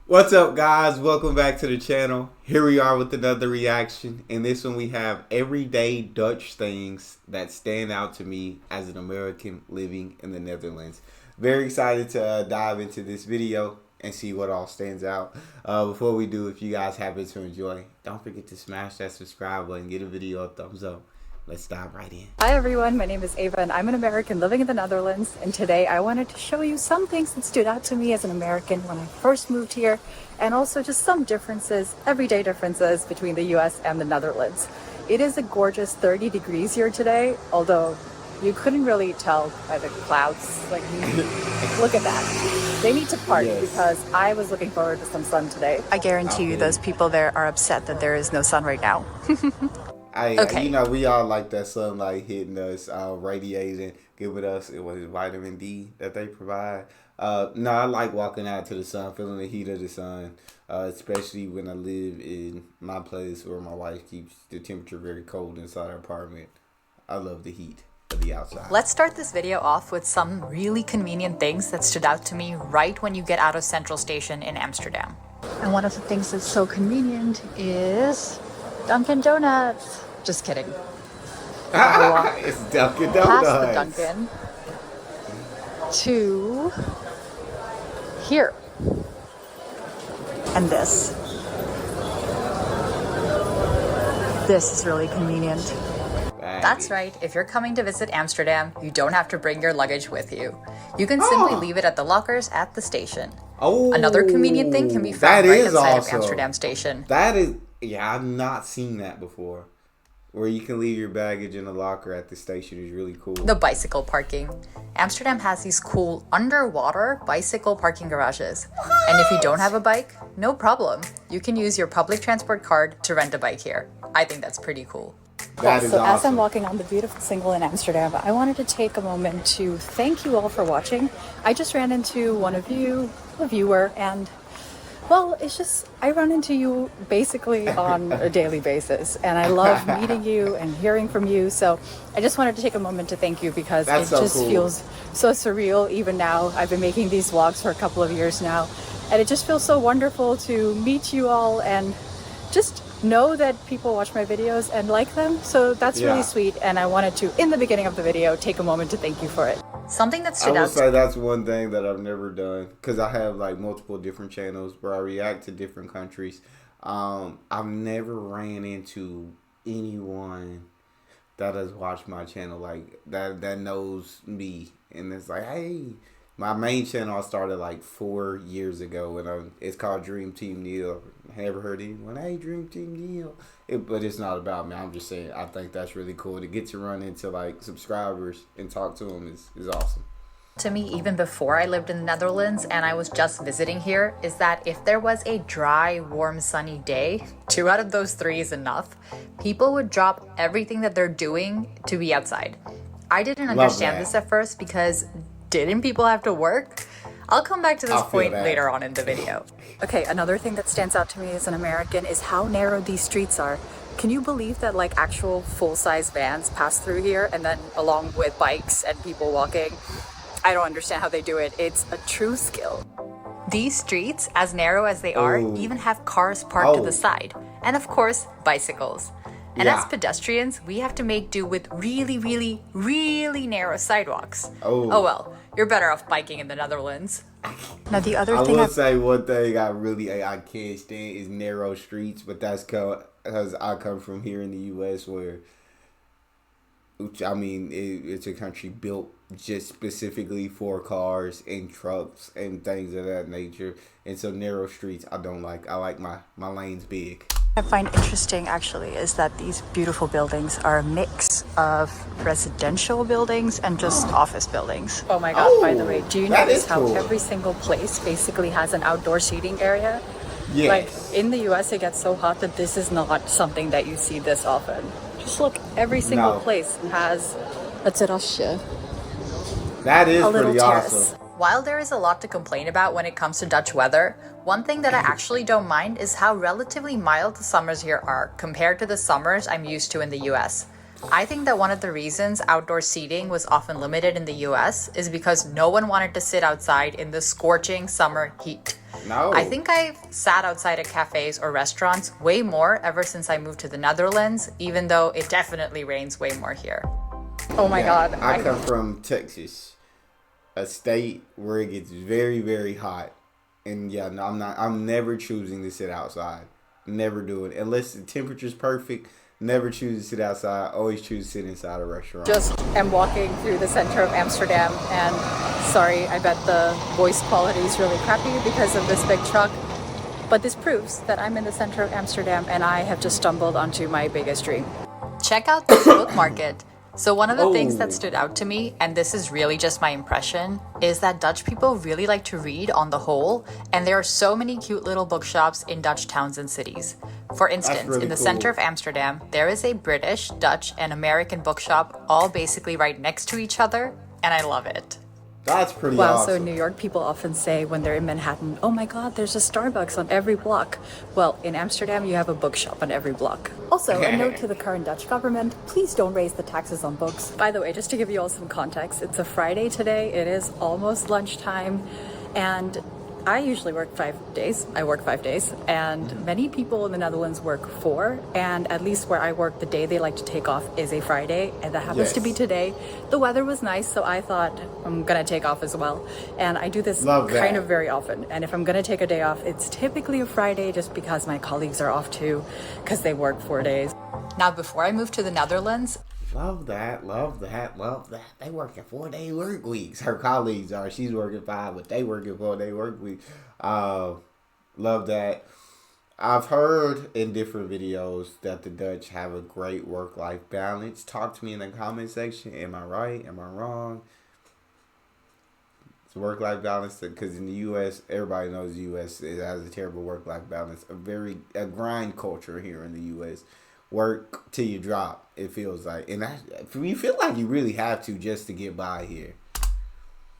What's up, guys? Welcome back to the channel. Here we are with another reaction. In this one we have everyday Dutch things that stand out to me as an American living in the Netherlands. Very excited to dive into this video and see what all stands out. Before we do, if you guys happen to enjoy, don't forget to smash that subscribe button, give the video a thumbs up. Let's dive right in. Hi everyone, my name is Ava and I'm an American living in the Netherlands, and today I wanted to show you some things that stood out to me as an American when I first moved here, and also just some differences, everyday differences between the US and the Netherlands. It is a gorgeous 30 degrees here today, although you couldn't really tell by the clouds. Look at that. They need to party, yes, because I was looking forward to some sun today. I guarantee you those people there are upset that there is no sun right now. Okay. You know, we all like that sunlight hitting us, radiating, giving us vitamin D that they provide. No, I like walking out to the sun, feeling the heat of the sun, especially when I live in my place where my wife keeps the temperature very cold inside our apartment. I love the heat of the outside. Let's start this video off with some really convenient things that stood out to me right when you get out of Central Station in Amsterdam. And one of the things that's so convenient is Dunkin' Donuts. Just kidding. It's Dunkin' Donuts. Past the Dunkin' to here. And this. This is really convenient. That's right. If you're coming to visit Amsterdam, you don't have to bring your luggage with you. You can simply leave it at the lockers at the station. Another convenient thing can be found right outside of Amsterdam Station. That is, yeah, I've not seen that before. Where you can leave your baggage in a locker at the station is really cool. The bicycle parking. Amsterdam has these cool underwater bicycle parking garages. What? And if you don't have a bike, no problem. You can use your public transport card to rent a bike here. I think that's pretty cool. That is awesome. As I'm walking on the beautiful single in Amsterdam, I wanted to take a moment to thank you all for watching. I just ran into one of you, a viewer, and well, it's just, I run into you basically on a daily basis, and I love meeting you and hearing from you. So I just wanted to take a moment to thank you, because that's it so just cool. Feels so surreal even now. I've been making these vlogs for a couple of years now, and it just feels so wonderful to meet you all and just know that people watch my videos and like them. So that's really sweet, and I wanted to, in the beginning of the video, take a moment to thank you for it. Something that stood out. I would say that's one thing that I've never done, because I have like multiple different channels where I react to different countries. I've never ran into anyone that has watched my channel like that knows me, and it's like, hey, my main channel I started like 4 years ago, and it's called Dream Team Neil. Ever heard anyone, hey, Dream Team Neil? But it's not about me. I'm just saying, I think that's really cool to get to run into like subscribers and talk to them is awesome. To me, even before I lived in the Netherlands and I was just visiting here, is that if there was a dry, warm, sunny day, 2 out of those 3 is enough. People would drop everything that they're doing to be outside. I didn't understand this at first, because didn't people have to work? I'll come back to this point later on in the video. Okay, another thing that stands out to me as an American is how narrow these streets are. Can you believe that like actual full-size vans pass through here, and then along with bikes and people walking? I don't understand how they do it. It's a true skill. These streets, as narrow as they are, even have cars parked to the side. And of course, bicycles. And as pedestrians, we have to make do with really, really, really narrow sidewalks. Oh well, you're better off biking in the Netherlands. Now the other thing I will say one thing I can't stand is narrow streets, but that's because I come from here in the U.S. where, I mean, it's a country built just specifically for cars and trucks and things of that nature. And so narrow streets I don't like. I like my lanes big. I find interesting actually is that these beautiful buildings are a mix of residential buildings and just office buildings. Oh my god, by the way, do you notice how every single place basically has an outdoor seating area? Yes. Like in the US it gets so hot that this is not something that you see this often. Just look, every single place has a terrasje. That is pretty awesome. While there is a lot to complain about when it comes to Dutch weather, one thing that I actually don't mind is how relatively mild the summers here are compared to the summers I'm used to in the US. I think that one of the reasons outdoor seating was often limited in the US is because no one wanted to sit outside in the scorching summer heat. No. I think I've sat outside at cafes or restaurants way more ever since I moved to the Netherlands, even though it definitely rains way more here. Oh my God. I come from Texas, a state where it gets very, very hot. And yeah, no, I'm never choosing to sit outside. Never do it. Unless the temperature's perfect, never choose to sit outside. Always choose to sit inside a restaurant. Just am walking through the center of Amsterdam, and sorry, I bet the voice quality is really crappy because of this big truck. But this proves that I'm in the center of Amsterdam and I have just stumbled onto my biggest dream. Check out this book market. So one of the things that stood out to me, and this is really just my impression, is that Dutch people really like to read on the whole, and there are so many cute little bookshops in Dutch towns and cities. For instance, really in the cool. center of Amsterdam, there is a British, Dutch, and American bookshop all basically right next to each other, and I love it. That's pretty Wow, awesome. so in New York, people often say when they're in Manhattan, oh my God, there's a Starbucks on every block. Well, in Amsterdam, you have a bookshop on every block. Also, a note to the current Dutch government, please don't raise the taxes on books. By the way, just to give you all some context, it's a Friday today. It is almost lunchtime, and I usually work 5 days. I work 5 days, and many people in the Netherlands work 4, and at least where I work, the day they like to take off is a Friday, and that happens to be Yes. today. The weather was nice, so I thought I'm gonna take off as well, and I do this Love kind that. of very often. And if I'm gonna take a day off, it's typically a Friday, just because my colleagues are off too, because they work 4 days. Now, before I moved to the Netherlands, Love that, love that, love that. They working 4-day work weeks. Her colleagues are. She's working 5, but they working 4-day work weeks. Love that. I've heard in different videos that the Dutch have a great work-life balance. Talk to me in the comment section. Am I right? Am I wrong? It's work-life balance because in the U.S., everybody knows the U.S. has a terrible work-life balance. A grind culture here in the U.S. Work till you drop, it feels like. And you feel like you really have to just to get by here.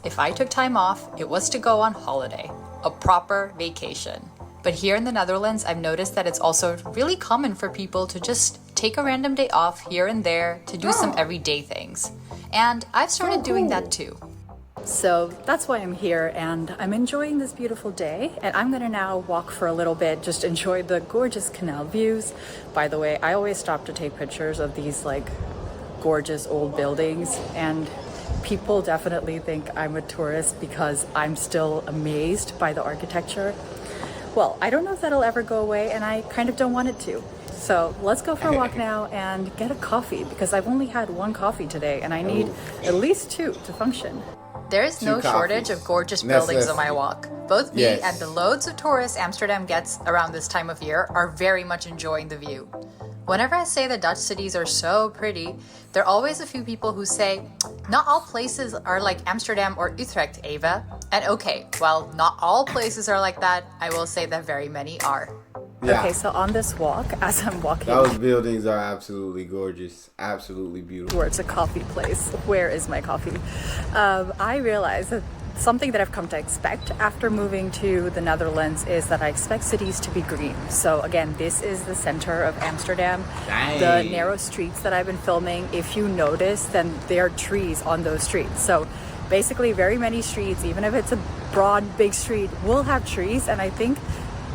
if I took time off, it was to go on holiday, a proper vacation. But here in the Netherlands, I've noticed that it's also really common for people to just take a random day off here and there to do some everyday things. And I've started doing that too. So that's why I'm here, and I'm enjoying this beautiful day, and I'm gonna now walk for a little bit, just enjoy the gorgeous canal views. By the way, I always stop to take pictures of these like gorgeous old buildings, and people definitely think I'm a tourist because I'm still amazed by the architecture. Well, I don't know if that'll ever go away, and I kind of don't want it to. So let's go for a walk now and get a coffee, because I've only had one coffee today, and I need at least 2 to function. There is no Two shortage coffees. of gorgeous buildings on my Necessity. walk. Both me Yes. and the loads of tourists Amsterdam gets around this time of year are very much enjoying the view. Whenever I say the Dutch cities are so pretty, there are always a few people who say, not all places are like Amsterdam or Utrecht, Eva. And okay, well, not all places are like that. I will say that very many are. Yeah. Okay, so on this walk, as I'm walking Those buildings are absolutely gorgeous. Absolutely beautiful. towards a coffee place, where is my coffee? I realized that something that I've come to expect after moving to the Netherlands is that I expect cities to be green. So again, this is the center of Amsterdam. Dang. The narrow streets that I've been filming, if you notice, then there are trees on those streets. So basically very many streets, even if it's a broad, big street, will have trees, and I think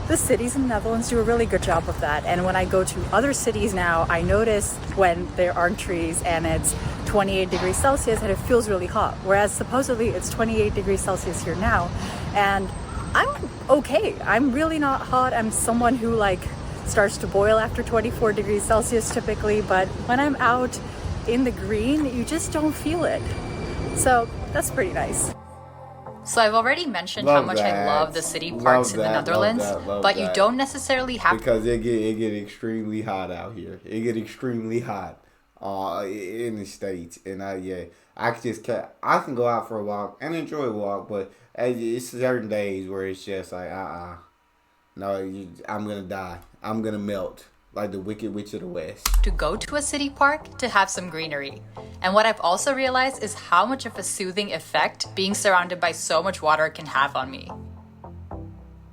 the cities in the Netherlands do a really good job of that. And when I go to other cities now, I notice when there aren't trees and it's 28 degrees Celsius and it feels really hot. Whereas supposedly it's 28 degrees Celsius here now. And I'm okay. I'm really not hot. I'm someone who like starts to boil after 24 degrees Celsius typically. But when I'm out in the green, you just don't feel it. So that's pretty nice. So I've already mentioned how Love much I that. love the city Love parks in the that, love Netherlands, that, love but you that. don't necessarily have Because it get extremely hot out here. It get extremely hot in the States. And I can go out for a walk and enjoy a walk, but it's certain days where it's just like, no, I'm going to die. I'm going to melt like the Wicked Witch of the West. to go to a city park to have some greenery. And what I've also realized is how much of a soothing effect being surrounded by so much water can have on me.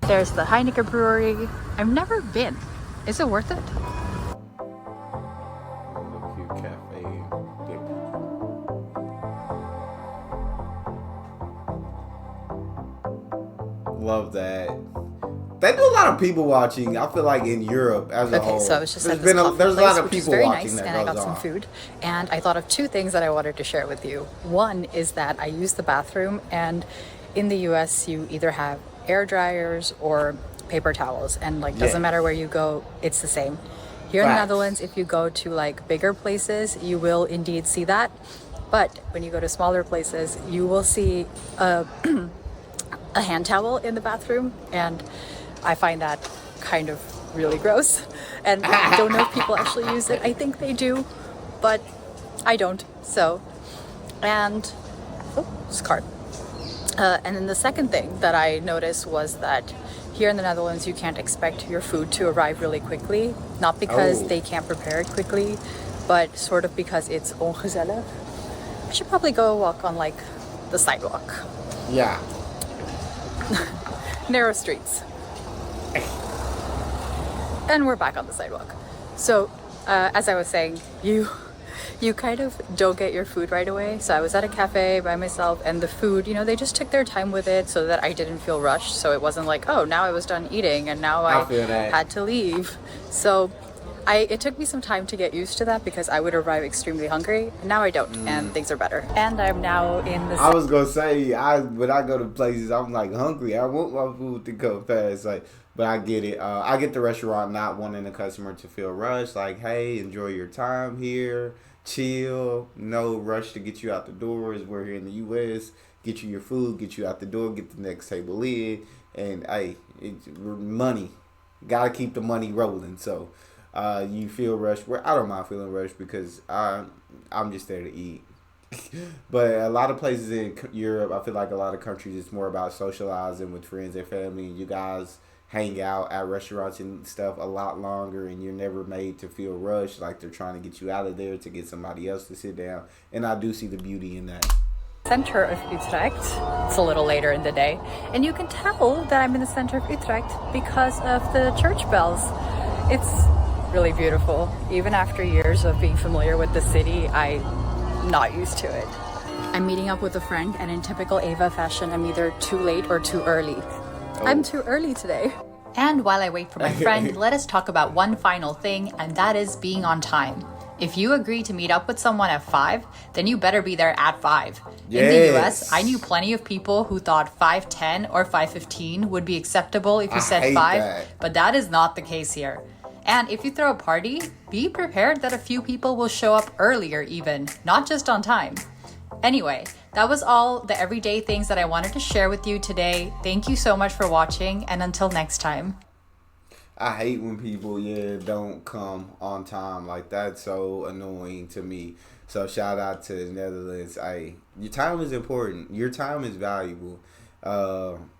There's the Heineken Brewery. I've never been. Is it worth it? Little cute cafe dip. Love that. They do a lot of people watching. I feel like in Europe as a whole. Okay, so I was just there's at this coffee there's a place, lot of which is people very watching nice, that and I goes got some on. food. And I thought of two things that I wanted to share with you. One is that I use the bathroom, and in the U.S. you either have air dryers or paper towels, and like doesn't matter where you go, it's the same. Here in the Facts. Netherlands, if you go to like bigger places, you will indeed see that. But when you go to smaller places, you will see a hand towel in the bathroom, and I find that kind of really gross. And I don't know if people actually use it. I think they do, but I don't. So, and this card. And then the second thing that I noticed was that here in the Netherlands, you can't expect your food to arrive really quickly. Not because they can't prepare it quickly, but sort of because it's ongezellig. I should probably go walk on like the sidewalk. Yeah. Narrow streets. And we're back on the sidewalk. So, as I was saying, you kind of don't get your food right away. So I was at a cafe by myself, and the food, you know, they just took their time with it so that I didn't feel rushed. So it wasn't like, oh, now I was done eating and now I feel that. had to leave. So it took me some time to get used to that because I would arrive extremely hungry. Now I don't, and things are better. And I'm now in the... I was gonna say, when I go to places, I'm like hungry. I want my food to go fast. Like, but I get it. I get the restaurant not wanting the customer to feel rushed. Like, hey, enjoy your time here. Chill. No rush to get you out the door. As we're here in the U.S., get you your food, get you out the door, get the next table in, and hey, it's money. Gotta keep the money rolling. So. You feel rushed. Where I don't mind feeling rushed because I'm just there to eat. But a lot of places in Europe, I feel like a lot of countries, it's more about socializing with friends and family, and you guys hang out at restaurants and stuff a lot longer, and you're never made to feel rushed like they're trying to get you out of there to get somebody else to sit down. And I do see the beauty in that. Center of Utrecht. It's a little later in the day, and you can tell that I'm in the center of Utrecht because of the church bells. It's really beautiful. Even after years of being familiar with the city, I'm not used to it. I'm meeting up with a friend, and in typical Ava fashion, I'm either too late or too early. I'm too early today. And while I wait for my friend, let us talk about one final thing, and that is being on time. If you agree to meet up with someone at 5, then you better be there at 5. Yes. In the US, I knew plenty of people who thought 5:10 or 5:15 would be acceptable if you said 5, but that is not the case here. And if you throw a party, be prepared that a few people will show up earlier even, not just on time. Anyway, that was all the everyday things that I wanted to share with you today. Thank you so much for watching, and until next time. I hate when people, don't come on time. Like, that's so annoying to me. So shout out to the Netherlands. Your time is important. Your time is valuable.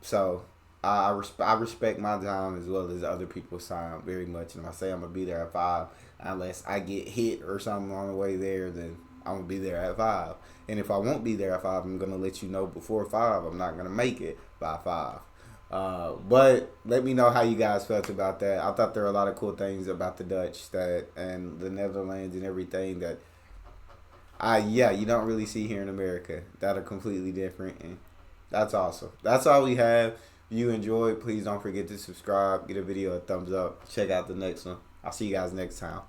So I respect my time as well as other people's time very much. And if I say I'm going to be there at 5, unless I get hit or something on the way there, then I'm going to be there at 5. And if I won't be there at 5, I'm going to let you know before 5. I'm not going to make it by 5. But let me know how you guys felt about that. I thought there were a lot of cool things about the Dutch and the Netherlands and everything that you don't really see here in America that are completely different. And that's awesome. That's all we have. If you enjoyed, please don't forget to subscribe, get a video a thumbs up, check out the next one. I'll see you guys next time.